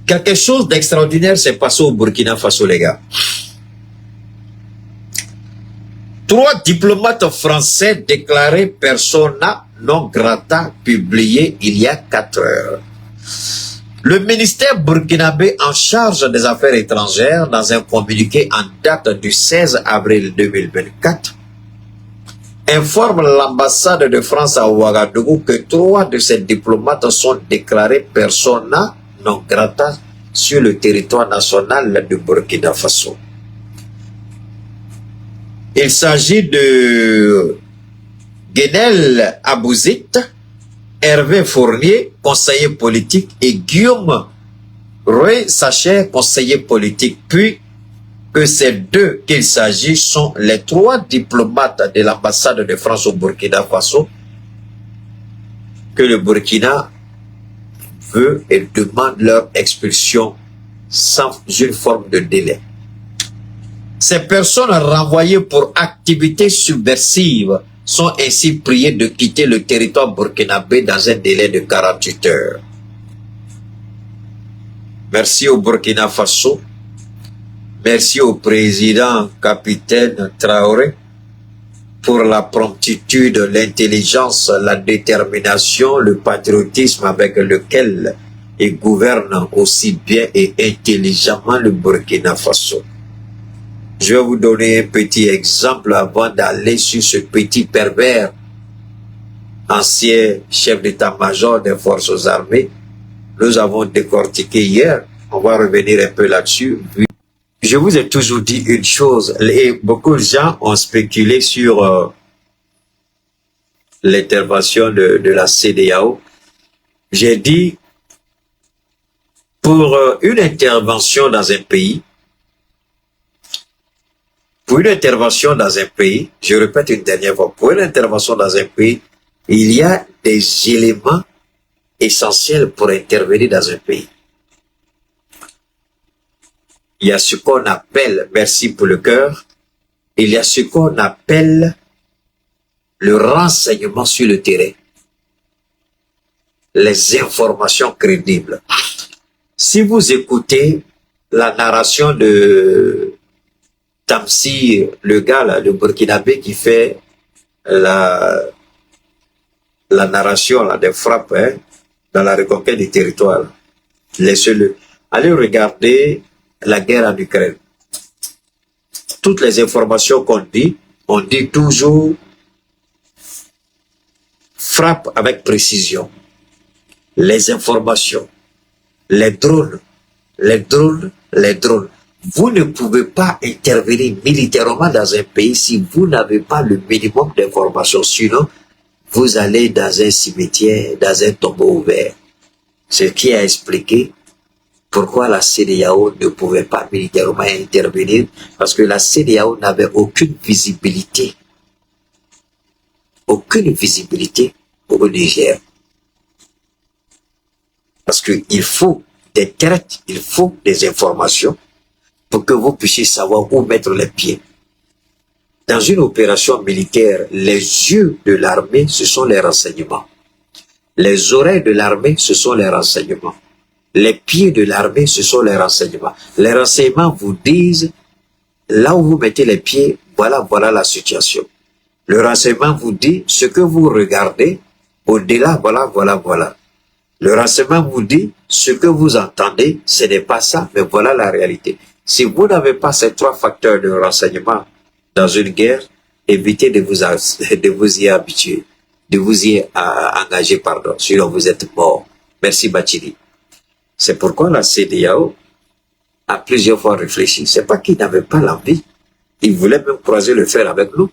Quelque chose d'extraordinaire s'est passé au Burkina Faso, les gars. 3 diplomates français déclarés persona non grata publiés il y a 4 heures. Le ministère burkinabé en charge des affaires étrangères, dans un communiqué en date du 16 avril 2024, informe l'ambassade de France à Ouagadougou que 3 de ces diplomates sont déclarés persona non grata sur le territoire national du Burkina Faso. Il s'agit de Guenel Abouzit, Hervé Fournier, conseiller politique, et Guillaume Roy Sacher, conseiller politique. Puis que ces 2 qu'il s'agit sont les 3 diplomates de l'ambassade de France au Burkina Faso que le Burkina veut et demande leur expulsion sans une forme de délai. Ces personnes renvoyées pour activités subversives sont ainsi priées de quitter le territoire burkinabé dans un délai de 48 heures. Merci au Burkina Faso. Merci au président capitaine Traoré pour la promptitude, l'intelligence, la détermination, le patriotisme avec lequel il gouverne aussi bien et intelligemment le Burkina Faso. Je vais vous donner un petit exemple avant d'aller sur ce petit pervers, ancien chef d'état-major des forces armées. Nous avons décortiqué hier, on va revenir un peu là-dessus. Je vous ai toujours dit une chose, et beaucoup de gens ont spéculé sur l'intervention de la CEDEAO. J'ai dit, pour une intervention dans un pays, je répète une dernière fois, pour une intervention dans un pays, il y a des éléments essentiels pour intervenir dans un pays. Il y a ce qu'on appelle, merci pour le cœur, il y a ce qu'on appelle le renseignement sur le terrain, les informations crédibles. Si vous écoutez la narration de Tamsir, le gars là, le Burkinabé qui fait la narration là, des frappes dans la reconquête du territoire, laissez-le. Allez regarder la guerre en Ukraine. Toutes les informations qu'on dit, on dit toujours frappe avec précision. Les informations, les drones. Vous ne pouvez pas intervenir militairement dans un pays si vous n'avez pas le minimum d'informations. Sinon, vous allez dans un cimetière, dans un tombeau ouvert. Ce qui a expliqué pourquoi la CEDEAO ne pouvait pas militairement intervenir, parce que la CEDEAO n'avait aucune visibilité au Niger. Parce qu'il faut des traites, il faut des informations pour que vous puissiez savoir où mettre les pieds. Dans une opération militaire, les yeux de l'armée, ce sont les renseignements. Les oreilles de l'armée, ce sont les renseignements. Les pieds de l'armée, ce sont les renseignements. Les renseignements vous disent, là où vous mettez les pieds, voilà la situation. Le renseignement vous dit, ce que vous regardez, au-delà, voilà. Le renseignement vous dit, ce que vous entendez, ce n'est pas ça, mais voilà la réalité. Si vous n'avez pas ces 3 facteurs de renseignement dans une guerre, évitez de vous y habituer, de vous y engager, sinon vous êtes mort. Merci Bachili. C'est pourquoi la CEDEAO a plusieurs fois réfléchi. C'est pas qu'ils n'avaient pas l'envie. Ils voulaient même croiser le fer avec nous.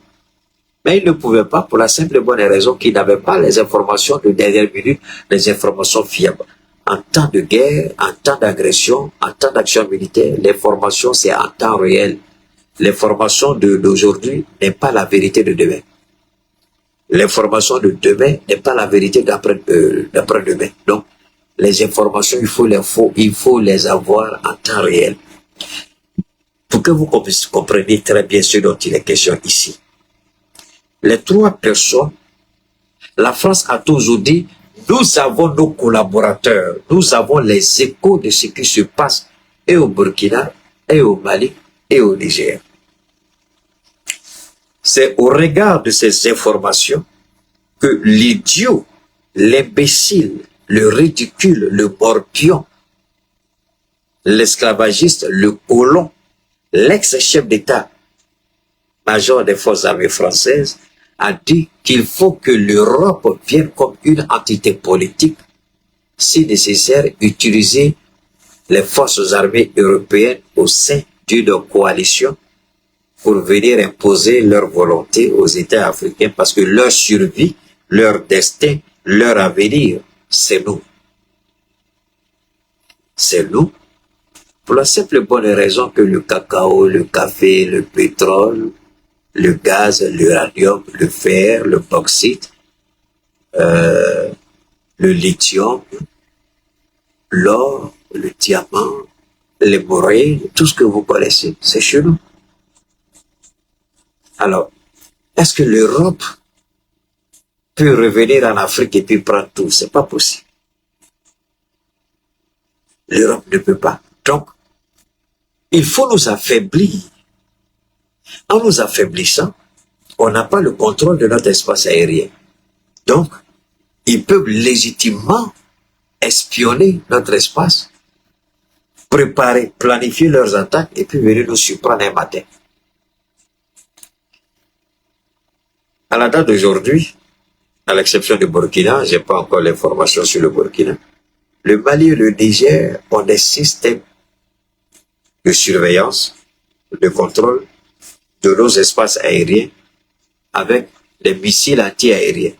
Mais ils ne pouvaient pas pour la simple et bonne raison qu'ils n'avaient pas les informations de dernière minute, les informations fiables. En temps de guerre, en temps d'agression, en temps d'action militaire, l'information c'est en temps réel. L'information d'aujourd'hui n'est pas la vérité de demain. L'information de demain n'est pas la vérité d'après-demain. Donc, les informations, il faut les avoir en temps réel. Pour que vous compreniez très bien ce dont il est question ici. Les 3 personnes, la France a toujours dit, Nous avons nos collaborateurs, nous avons les échos de ce qui se passe et au Burkina, et au Mali, et au Niger. C'est au regard de ces informations que l'idiot, l'imbécile, le ridicule, le morpion, l'esclavagiste, le colon, l'ex-chef d'État, major des forces armées françaises, a dit qu'il faut que l'Europe vienne comme une entité politique, si nécessaire, utiliser les forces armées européennes au sein d'une coalition pour venir imposer leur volonté aux États africains parce que leur survie, leur destin, leur avenir, c'est nous. C'est nous. Pour la simple bonne raison que le cacao, le café, le pétrole, le gaz, l'uranium, le fer, le bauxite, le lithium, l'or, le diamant, l'émeraude, tout ce que vous connaissez, c'est chez nous. Alors, est-ce que l'Europe peut revenir en Afrique et puis prendre tout? C'est pas possible. L'Europe ne peut pas. Donc, il faut nous affaiblir. En nous affaiblissant, on n'a pas le contrôle de notre espace aérien. Donc, ils peuvent légitimement espionner notre espace, préparer, planifier leurs attaques et puis venir nous surprendre un matin. À la date d'aujourd'hui, à l'exception du Burkina, je n'ai pas encore l'information sur le Burkina, le Mali et le Niger ont des systèmes de surveillance, de contrôle de nos espaces aériens avec des missiles anti-aériens.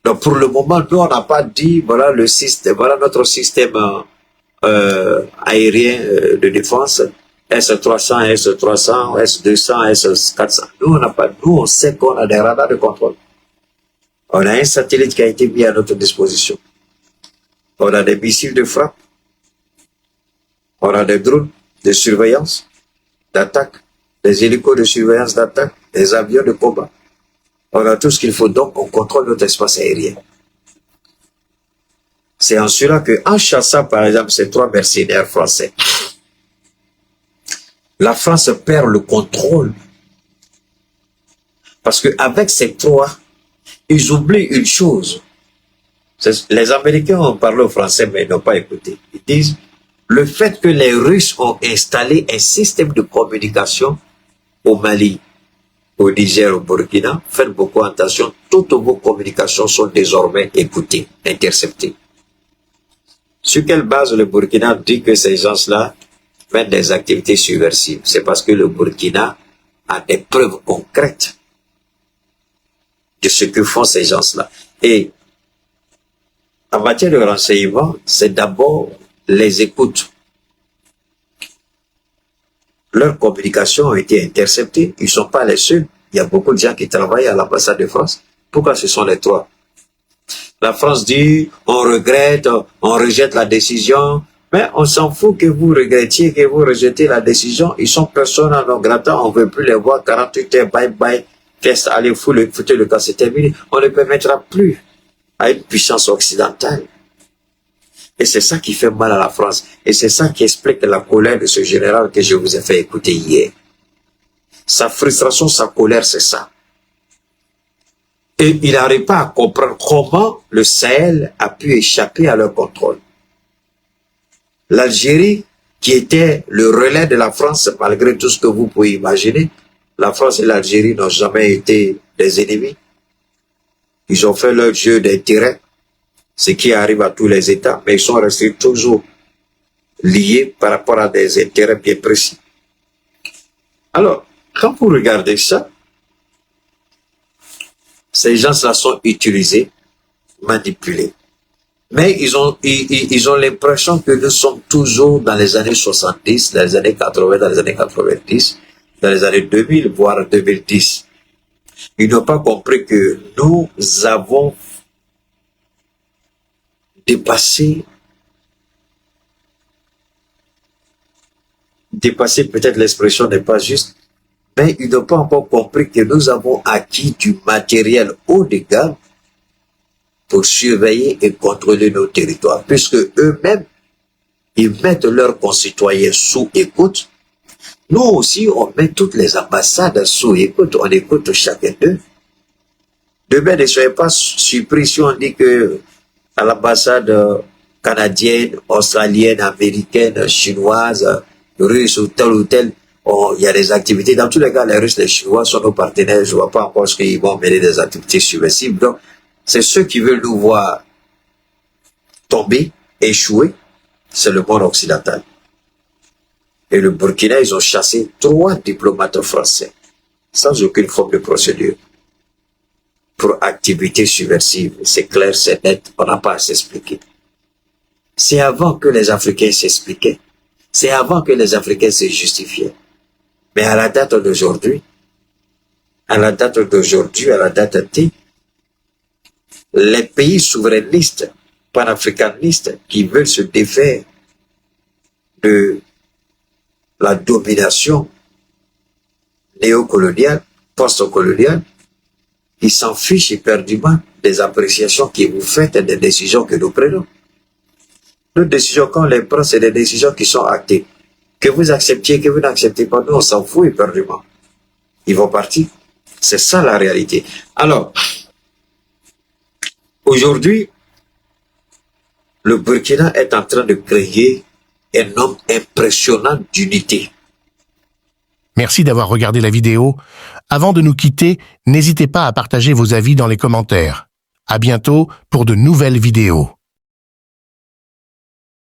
Donc pour le moment, nous on n'a pas dit voilà le système, voilà notre système aérien de défense S-300, S-300, S-200, S-400. Nous on n'a pas, nous on sait qu'on a des radars de contrôle. On a un satellite qui a été mis à notre disposition. On a des missiles de frappe. On a des drones de surveillance, d'attaque, des hélicos de surveillance d'attaque, des avions de combat. On a tout ce qu'il faut, donc on contrôle notre espace aérien. C'est en cela qu'en chassant par exemple ces 3 mercenaires français, la France perd le contrôle. Parce qu'avec ces 3, ils oublient une chose. Les Américains ont parlé au Français mais ils n'ont pas écouté. Ils disent, le fait que les Russes ont installé un système de communication au Mali, au Niger, au Burkina, faites beaucoup attention, toutes vos communications sont désormais écoutées, interceptées. Sur quelle base le Burkina dit que ces gens-là mènent des activités subversives? C'est parce que le Burkina a des preuves concrètes de ce que font ces gens-là. Et en matière de renseignement, c'est d'abord les écoutes. Leurs communications ont été interceptées. Ils ne sont pas les seuls. Il y a beaucoup de gens qui travaillent à l'ambassade de France. Pourquoi ce sont les 3? La France dit, on regrette, on rejette la décision. Mais on s'en fout que vous regrettiez, que vous rejetez la décision. Ils sont personne non grata, on ne veut plus les voir. 48 heures, bye bye. Qu'est-ce, allez, foutez le cas, c'est terminé. On ne permettra plus à une puissance occidentale. Et c'est ça qui fait mal à la France. Et c'est ça qui explique la colère de ce général que je vous ai fait écouter hier. Sa frustration, sa colère, c'est ça. Et il n'arrive pas à comprendre comment le Sahel a pu échapper à leur contrôle. L'Algérie, qui était le relais de la France, malgré tout ce que vous pouvez imaginer, la France et l'Algérie n'ont jamais été des ennemis. Ils ont fait leur jeu d'intérêt, ce qui arrive à tous les États, mais ils sont restés toujours liés par rapport à des intérêts bien précis. Alors, quand vous regardez ça, ces gens-là sont utilisés, manipulés. Mais ils ont l'impression que nous sommes toujours dans les années 70, dans les années 80, dans les années 90, dans les années 2000, voire 2010. Ils n'ont pas compris que nous avons dépassé peut-être l'expression n'est pas juste, mais ils n'ont pas encore compris que nous avons acquis du matériel haut de gamme pour surveiller et contrôler nos territoires, puisque eux-mêmes, ils mettent leurs concitoyens sous écoute. Nous aussi, on met toutes les ambassades sous écoute, on écoute chacun d'eux. Demain, ne soyez pas surpris si on dit que à l'ambassade canadienne, australienne, américaine, chinoise, russe ou tel, il y a des activités. Dans tous les cas, les Russes, les Chinois sont nos partenaires. Je ne vois pas encore ce qu'ils vont mener des activités subversives. Donc, c'est ceux qui veulent nous voir tomber, échouer, c'est le monde occidental. Et le Burkina, ils ont chassé 3 diplomates français, sans aucune forme de procédure, pour activité subversive. C'est clair, c'est net, on n'a pas à s'expliquer. C'est avant que les Africains s'expliquaient. C'est avant que les Africains se justifiaient. Mais à la date d'aujourd'hui, à la date T, les pays souverainistes, panafricanistes, qui veulent se défaire de la domination néocoloniale, post-coloniale, ils s'en fichent éperdument des appréciations que vous faites et des décisions que nous prenons. Nos décisions, quand on les prend, c'est des décisions qui sont actées. Que vous acceptiez, que vous n'acceptez pas, nous on s'en fout éperdument. Ils vont partir. C'est ça la réalité. Alors, aujourd'hui, le Burkina est en train de créer un nombre impressionnant d'unités. Merci d'avoir regardé la vidéo. Avant de nous quitter, n'hésitez pas à partager vos avis dans les commentaires. À bientôt pour de nouvelles vidéos.